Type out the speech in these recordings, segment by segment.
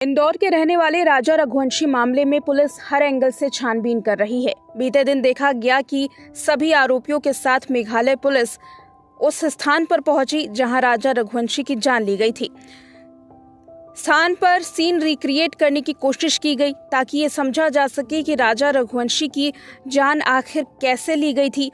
इंदौर के रहने वाले राजा रघुवंशी मामले में पुलिस हर एंगल से छानबीन कर रही है। बीते दिन देखा गया कि सभी आरोपियों के साथ मेघालय पुलिस उस स्थान पर पहुंची जहां राजा रघुवंशी की जान ली गई थी। स्थान पर सीन रिक्रिएट करने की कोशिश की गई ताकि ये समझा जा सके कि राजा रघुवंशी की जान आखिर कैसे ली गई थी,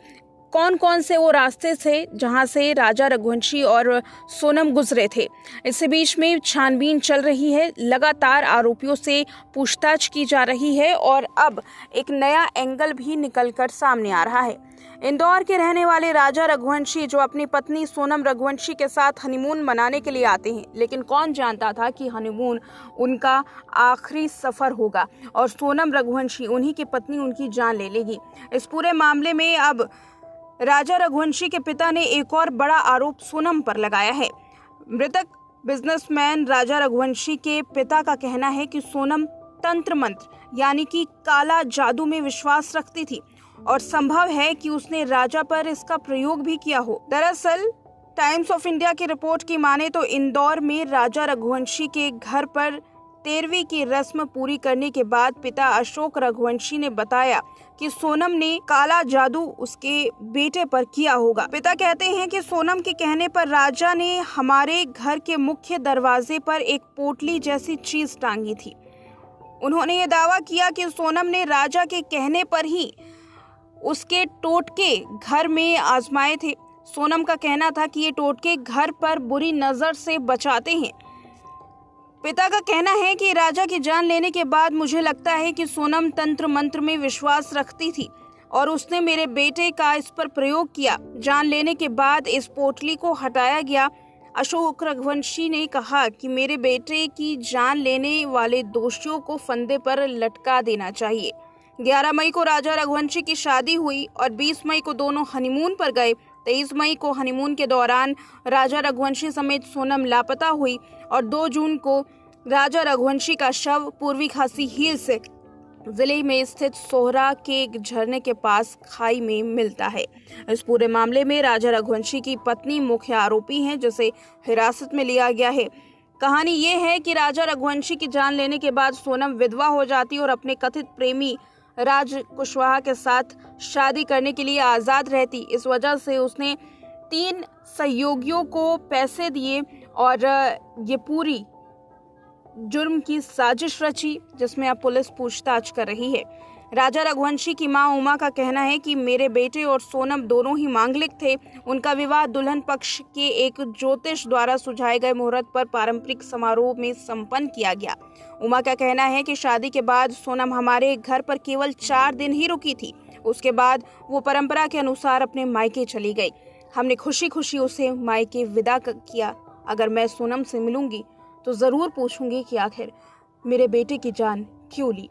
कौन कौन से वो रास्ते थे जहां से राजा रघुवंशी और सोनम गुजरे थे। इसी बीच में छानबीन चल रही है, लगातार आरोपियों से पूछताछ की जा रही है और अब एक नया एंगल भी निकलकर सामने आ रहा है। इंदौर के रहने वाले राजा रघुवंशी जो अपनी पत्नी सोनम रघुवंशी के साथ हनीमून मनाने के लिए आते हैं, लेकिन कौन जानता था कि हनीमून उनका आखिरी सफर होगा और सोनम रघुवंशी उन्हीं की पत्नी उनकी जान ले लेगी। इस पूरे मामले में अब राजा रघुवंशी के पिता ने एक और बड़ा आरोप सोनम पर लगाया है। मृतक बिजनेसमैन राजा रघुवंशी के पिता का कहना है कि सोनम तंत्र मंत्र यानी कि काला जादू में विश्वास रखती थी और संभव है कि उसने राजा पर इसका प्रयोग भी किया हो। दरअसल टाइम्स ऑफ इंडिया की रिपोर्ट की माने तो इंदौर में राजा रघुवंशी के घर पर 13वीं की रस्म पूरी करने के बाद पिता अशोक रघुवंशी ने बताया कि सोनम ने काला जादू उसके बेटे पर किया होगा। पिता कहते हैं कि सोनम के कहने पर राजा ने हमारे घर के मुख्य दरवाजे पर एक पोटली जैसी चीज टांगी थी। उन्होंने ये दावा किया कि सोनम ने राजा के कहने पर ही उसके टोटके घर में आजमाए थे। सोनम का कहना था कि ये टोटके घर पर बुरी नजर से बचाते हैं। पिता का कहना है कि राजा की जान लेने के बाद मुझे लगता है कि सोनम तंत्र मंत्र में विश्वास रखती थी और उसने मेरे बेटे का इस पर प्रयोग किया। जान लेने के बाद इस पोटली को हटाया गया। अशोक रघुवंशी ने कहा कि मेरे बेटे की जान लेने वाले दोषियों को फंदे पर लटका देना चाहिए। 11 मई को राजा रघुवंशी की शादी हुई और 20 मई को दोनों हनीमून पर गए। 23 मई को हनीमून के दौरान राजा रघुवंशी समेत सोनम लापता हुई और 2 जून को राजा रघुवंशी का शव पूर्वी खासी हिल्स जिले में स्थित सोहरा के एक झरने के पास खाई में मिलता है। इस पूरे मामले में राजा रघुवंशी की पत्नी मुख्य आरोपी हैं, जिसे हिरासत में लिया गया है। कहानी ये है कि राजा रघुवंशी की जान लेने के बाद सोनम विधवा हो जाती और अपने कथित प्रेमी राज कुशवाहा के साथ शादी करने के लिए आज़ाद रहती। इस वजह से उसने 3 सहयोगियों को पैसे दिए और ये पूरी जुर्म की साजिश रची, जिसमें अब पुलिस पूछताछ कर रही है। राजा रघुवंशी की मां उमा का कहना है कि मेरे बेटे और सोनम दोनों ही मांगलिक थे। उनका विवाह दुल्हन पक्ष के एक ज्योतिष द्वारा सुझाए गए मुहूर्त पर पारंपरिक समारोह में संपन्न किया गया। उमा का कहना है कि शादी के बाद सोनम हमारे घर पर केवल 4 दिन ही रुकी थी। उसके बाद वो परंपरा के अनुसार अपने मायके चली गई। हमने खुशी खुशी उसे मायके विदा किया। अगर मैं सोनम से मिलूंगी तो जरूर पूछूंगी कि आखिर मेरे बेटे की जान क्यों ली।